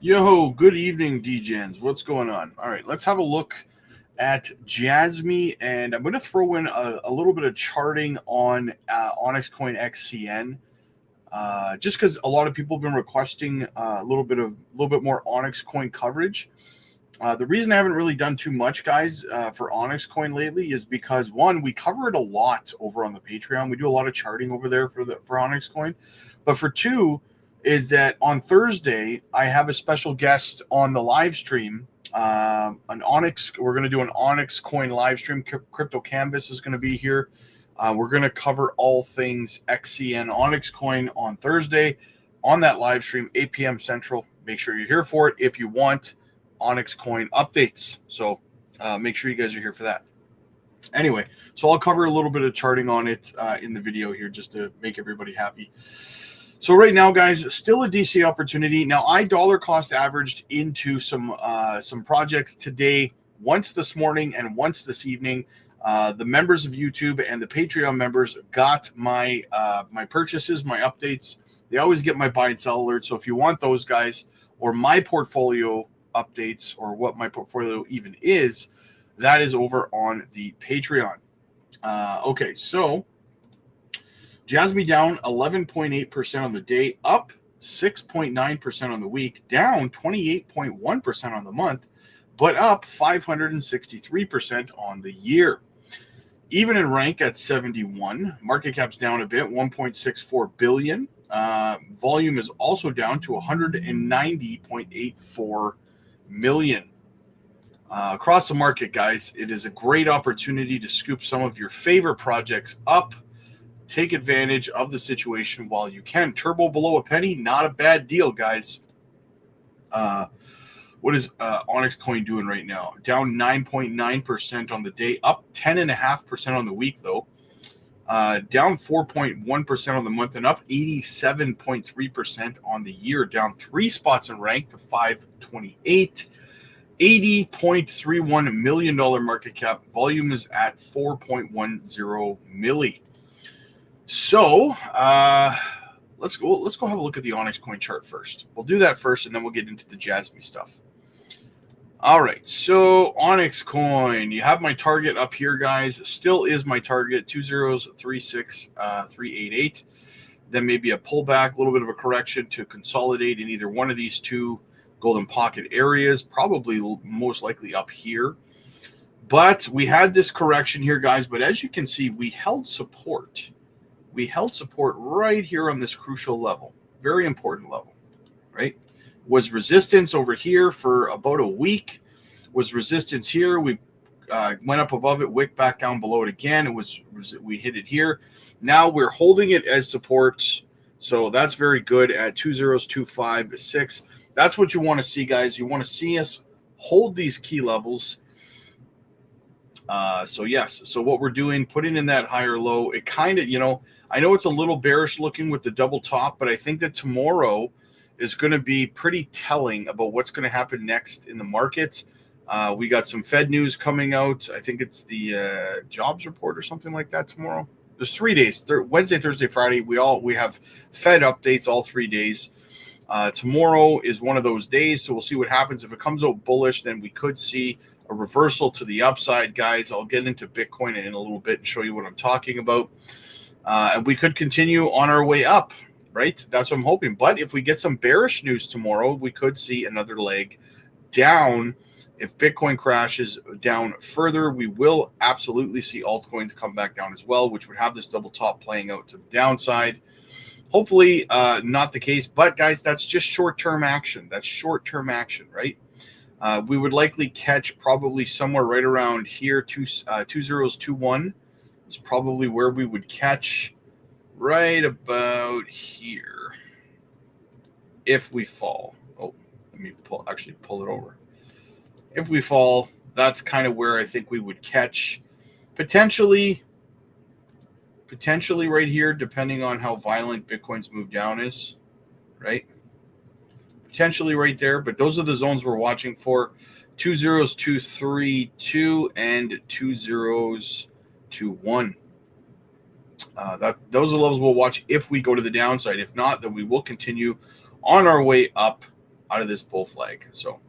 Yo, good evening, DJs. What's going on? All right, let's have a look at JASMY, and I'm going to throw in a little bit of charting on Onyx Coin XCN, just because a lot of people have been requesting a little bit more Onyx Coin coverage. The reason I haven't really done too much, guys, for Onyx Coin lately is because one, we cover it a lot over on the Patreon. We do a lot of charting over there for Onyx Coin, but for two is that on Thursday I have a special guest on the live stream. An Onyx, we're going to do an Onyx Coin live stream. Crypto Canvas is going to be here. We're going to cover all things XCN Onyx Coin on Thursday on that live stream, 8 p.m. Central. Make sure you're here for it if you want Onyx Coin updates. So make sure you guys are here for that. Anyway, so I'll cover a little bit of charting on it in the video here just to make everybody happy. So right now, guys, still a DC opportunity. Now, I dollar cost averaged into some projects today, once this morning and once this evening. The members of YouTube and the Patreon members got my my purchases, my updates. They always get my buy and sell alerts. So if you want those, guys, or my portfolio updates, or what my portfolio even is, that is over on the Patreon. Okay, so JASMY down 11.8% on the day, up 6.9% on the week, down 28.1% on the month, but up 563% on the year. Even in rank at 71, market cap's down a bit, 1.64 billion. Volume is also down to 190.84 million. Across the market, guys, it is a great opportunity to scoop some of your favorite projects up. Take advantage of the situation while you can. Turbo below a penny, not a bad deal, guys. What is Onyx Coin doing right now? Down 9.9% on the day, up 10.5% on the week, though. Down 4.1% on the month, and up 87.3% on the year. Down 3 spots in rank to 528. $80.31 million market cap. Volume is at 4.10 milli. So let's go have a look at the Onyx Coin chart first. We'll do that first, and then we'll get into the JASMY stuff. All right, so Onyx Coin, you have my target up here, guys. Still is my target, 2036388. Then maybe a pullback, a little bit of a correction to consolidate in either one of these two golden pocket areas, probably most likely up here. But we had this correction here, guys. But as you can see, we held support. We held support right here on this crucial level. Very important level, right? Was resistance over here for about a week. Was resistance here. We went up above it, wick back down below it again. We hit it here. Now we're holding it as support. So that's very good at 20256. That's what you want to see, guys. You want to see us hold these key levels. So yes, so what we're doing, putting in that higher low, it kind of, I know it's a little bearish looking with the double top, but I think that tomorrow is going to be pretty telling about what's going to happen next in the market. We got some Fed news coming out. I think it's the jobs report or something like that tomorrow. There's 3 days, Wednesday, Thursday, Friday. We have Fed updates all 3 days. Tomorrow is one of those days, so we'll see what happens. If it comes out bullish, then we could see a reversal to the upside, guys. I'll get into Bitcoin in a little bit and show you what I'm talking about. And we could continue on our way up, right? That's what I'm hoping. But if we get some bearish news tomorrow, we could see another leg down. If Bitcoin crashes down further, we will absolutely see altcoins come back down as well, which would have this double top playing out to the downside. Hopefully not the case. But, guys, that's just short-term action. That's short-term action, right? We would likely catch probably somewhere right around here, 2021 is probably where we would catch, right about here, if we fall. Oh, let me pull it over. If we fall, that's kind of where I think we would catch, potentially right here, depending on how violent Bitcoin's move down is, right? Potentially right there, but those are the zones we're watching for. 20232 and 2021. Those are the levels we'll watch if we go to the downside. If not, then we will continue on our way up. out of this bull flag. So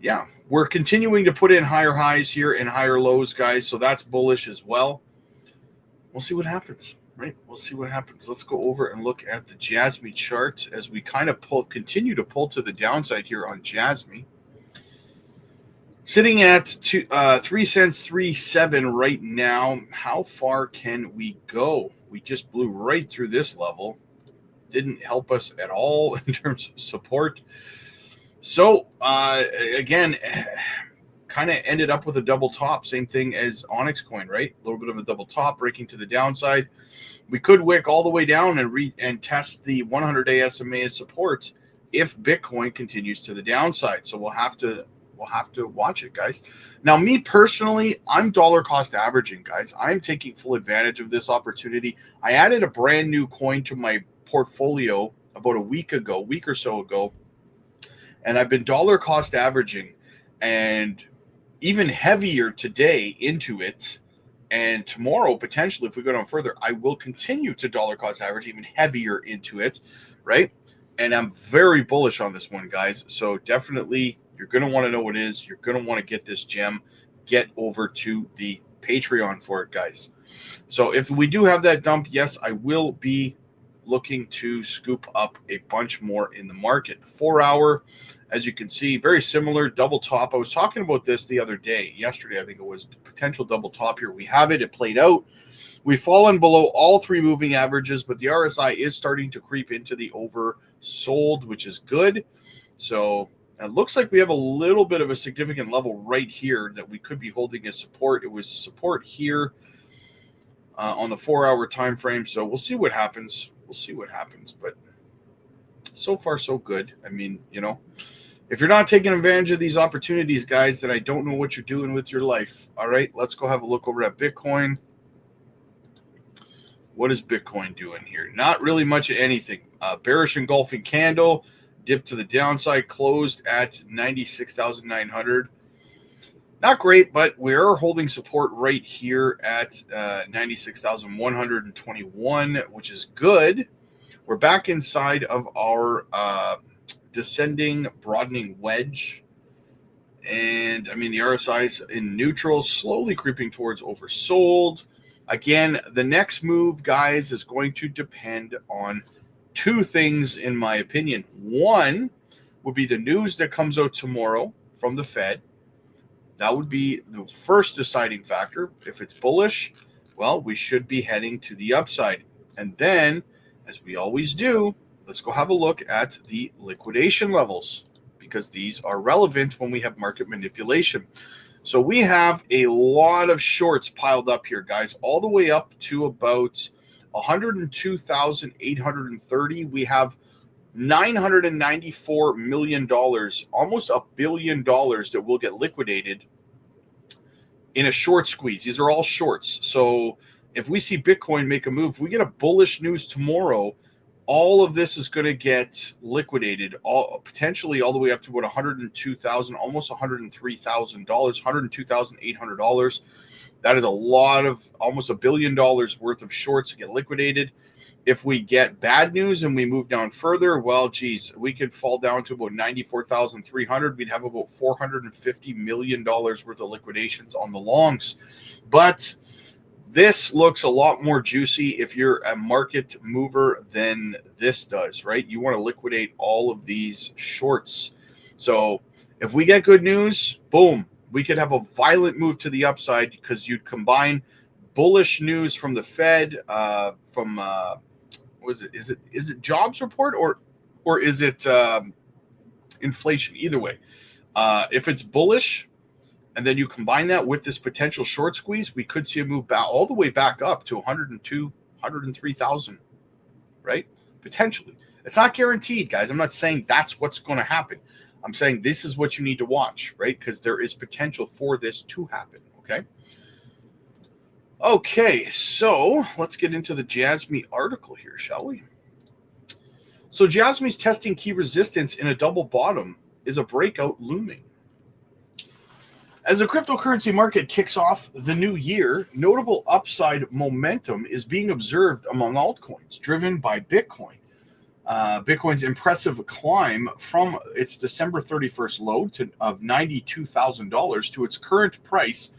yeah, we're continuing to put in higher highs here and higher lows, guys. So that's bullish as well. We'll see what happens, right? We'll see what happens. Let's go over and look at the JASMY chart as we kind of continue to pull to the downside here on JASMY. Sitting at 3 cents, 3.7 right now. How far can we go? We just blew right through this level. Didn't help us at all in terms of support. So, again, kind of ended up with a double top. Same thing as Onyx coin, right? A little bit of a double top breaking to the downside. We could wick all the way down and test the 100-day SMA as support if Bitcoin continues to the downside. So we'll have to watch it, guys. Now, me personally, I'm dollar cost averaging, guys. I'm taking full advantage of this opportunity. I added a brand new coin to my portfolio about a week or so ago, and I've been dollar cost averaging and even heavier today into it. And tomorrow, potentially, if we go down further, I will continue to dollar cost average even heavier into it, right? And I'm very bullish on this one, guys. So definitely, you're going to want to know what it is. You're going to want to get this gem. Get over to the Patreon for it, guys. So if we do have that dump, yes, I will be looking to scoop up a bunch more in the market. The 4-hour, as you can see, very similar, double top. I was talking about this the other day, yesterday, I think it was, potential double top here. We have it. It played out. We've fallen below all 3 moving averages, but the RSI is starting to creep into the oversold, which is good. So it looks like we have a little bit of a significant level right here that we could be holding as support. It was support here on the 4-hour time frame. So we'll see what happens. We'll see what happens. But so far, so good. I mean, if you're not taking advantage of these opportunities, guys, then I don't know what you're doing with your life. All right, let's go have a look over at Bitcoin. What is Bitcoin doing here? Not really much of anything. Bearish engulfing candle, dipped to the downside, closed at 96,900. Not great, but we are holding support right here at 96,121, which is good. We're back inside of our descending, broadening wedge. And, I mean, the RSI is in neutral, slowly creeping towards oversold. Again, the next move, guys, is going to depend on 2 things, in my opinion. One would be the news that comes out tomorrow from the Fed. That would be the first deciding factor. If it's bullish, well, we should be heading to the upside. And then, as we always do, let's go have a look at the liquidation levels, because these are relevant when we have market manipulation. So we have a lot of shorts piled up here, guys, all the way up to about 102,830. We have $994 million, almost $1 billion that will get liquidated in a short squeeze. These are all shorts. So if we see Bitcoin make a move, we get a bullish news tomorrow, all of this is going to get liquidated, potentially all the way up to about $102,000, almost $103,000, $102,800. That is a lot of, almost $1 billion worth of shorts to get liquidated. If we get bad news and we move down further, well, geez, we could fall down to about 94,300. We'd have about $450 million worth of liquidations on the longs. But this looks a lot more juicy if you're a market mover than this does, right? You want to liquidate all of these shorts. So if we get good news, boom, we could have a violent move to the upside, because you'd combine bullish news from the Fed, what is it? Is it jobs report or is it inflation? Either way, if it's bullish, and then you combine that with this potential short squeeze, we could see a move back all the way back up to 102, 103,000, right? Potentially. It's not guaranteed, guys. I'm not saying that's what's going to happen. I'm saying this is what you need to watch, right? Because there is potential for this to happen, okay? Okay, so let's get into the JASMY article here, shall we? So JASMY's testing key resistance in a double bottom. Is a breakout looming? As the cryptocurrency market kicks off the new year, notable upside momentum is being observed among altcoins, driven by Bitcoin. Bitcoin's impressive climb from its December 31st low of $92,000 to its current price.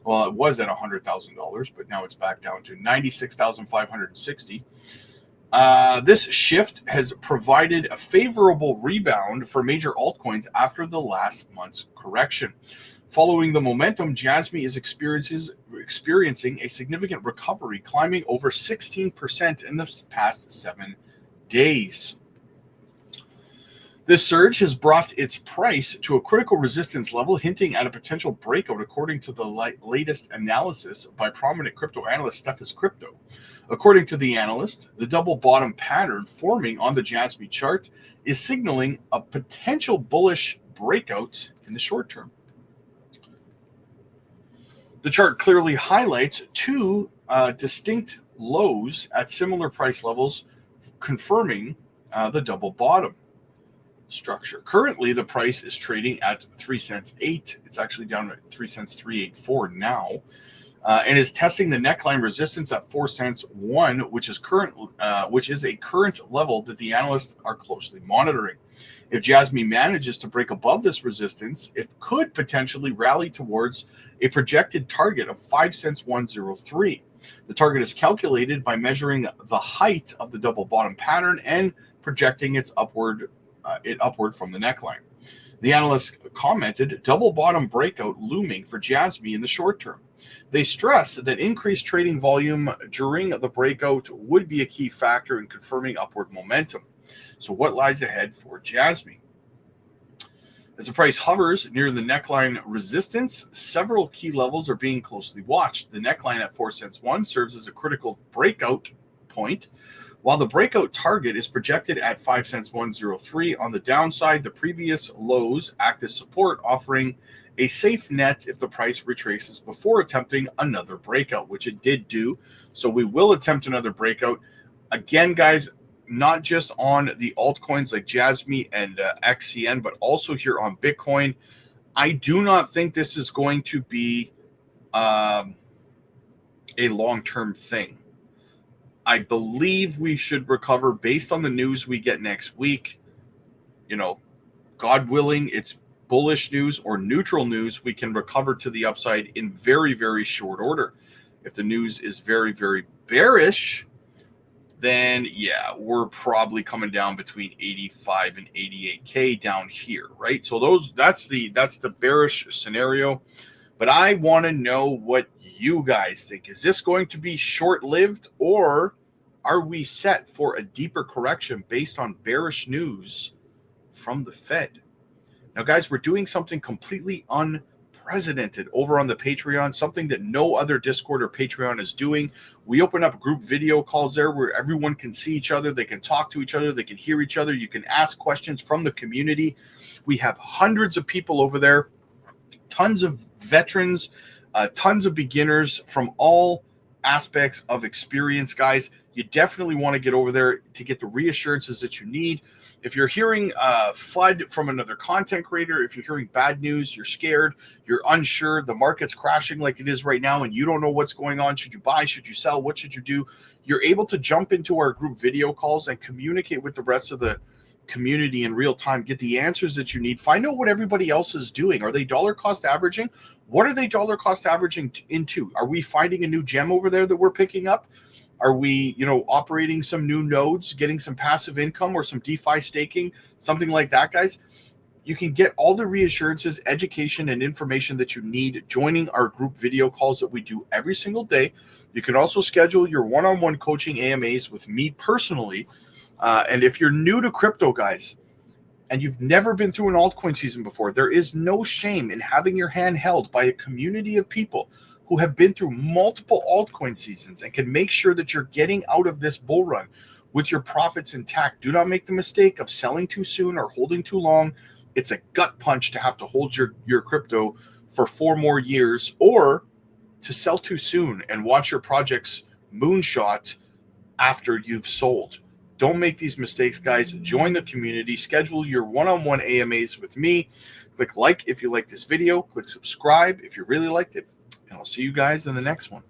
Well, it was at $100,000, but now it's back down to $96,560. This shift has provided a favorable rebound for major altcoins after the last month's correction. Following the momentum, JASMY is experiencing a significant recovery, climbing over 16% in the past 7 days. This surge has brought its price to a critical resistance level, hinting at a potential breakout, according to the latest analysis by prominent crypto analyst Steffes Crypto. According to the analyst, the double bottom pattern forming on the JASMY chart is signaling a potential bullish breakout in the short term. The chart clearly highlights two distinct lows at similar price levels, confirming the double bottom structure. Currently, the price is trading at 3 cents 8. It's actually down at 3 cents 384 now, and is testing the neckline resistance at 4 cents 1, which is a current level that the analysts are closely monitoring. If JASMY manages to break above this resistance, it could potentially rally towards a projected target of 5 cents 103. The target is calculated by measuring the height of the double bottom pattern and projecting it upward from the neckline. The analyst commented, double bottom breakout looming for JASMY in the short term. They stress that increased trading volume during the breakout would be a key factor in confirming upward momentum. So what lies ahead for JASMY? As the price hovers near the neckline resistance, several key levels are being closely watched. The neckline at 4 cents 1 serves as a critical breakout point, while the breakout target is projected at 5 cents 103. On the downside, the previous lows act as support, offering a safe net if the price retraces before attempting another breakout, which it did do. So we will attempt another breakout. Again, guys, not just on the altcoins like JASMY and XCN, but also here on Bitcoin. I do not think this is going to be a long-term thing. I believe we should recover based on the news we get next week. You know, God willing, it's bullish news or neutral news. We can recover to the upside in very, very short order. If the news is very, very bearish, then yeah, we're probably coming down between 85 and 88K down here, right? So that's the bearish scenario. But I want to know what you guys think. Is this going to be short-lived, or are we set for a deeper correction based on bearish news from the Fed? Now, guys, we're doing something completely unprecedented over on the Patreon, something that no other Discord or Patreon is doing. We open up group video calls there where everyone can see each other. They can talk to each other. They can hear each other. You can ask questions from the community. We have hundreds of people over there, tons of veterans, tons of beginners from all aspects of experience, guys. You definitely want to get over there to get the reassurances that you need. If you're hearing FUD from another content creator, if you're hearing bad news, you're scared, you're unsure, the market's crashing like it is right now, and you don't know what's going on. Should you buy? Should you sell? What should you do? You're able to jump into our group video calls and communicate with the rest of the community in real time, get the answers that you need, find out what everybody else is doing. Are they dollar cost averaging? What are they dollar cost averaging into? Are we finding a new gem over there that we're picking up? Are we, operating some new nodes, getting some passive income or some DeFi staking, something like that, guys? You can get all the reassurances, education, and information that you need joining our group video calls that we do every single day. You can also schedule your one-on-one coaching AMAs with me personally. And if you're new to crypto, guys, and you've never been through an altcoin season before, there is no shame in having your hand held by a community of people who have been through multiple altcoin seasons and can make sure that you're getting out of this bull run with your profits intact. Do not make the mistake of selling too soon or holding too long. It's a gut punch to have to hold your crypto for 4 more years, or to sell too soon and watch your projects moonshot after you've sold. Don't make these mistakes, guys. Join the community. Schedule your one-on-one AMAs with me. Click like if you like this video. Click subscribe if you really liked it. And I'll see you guys in the next one.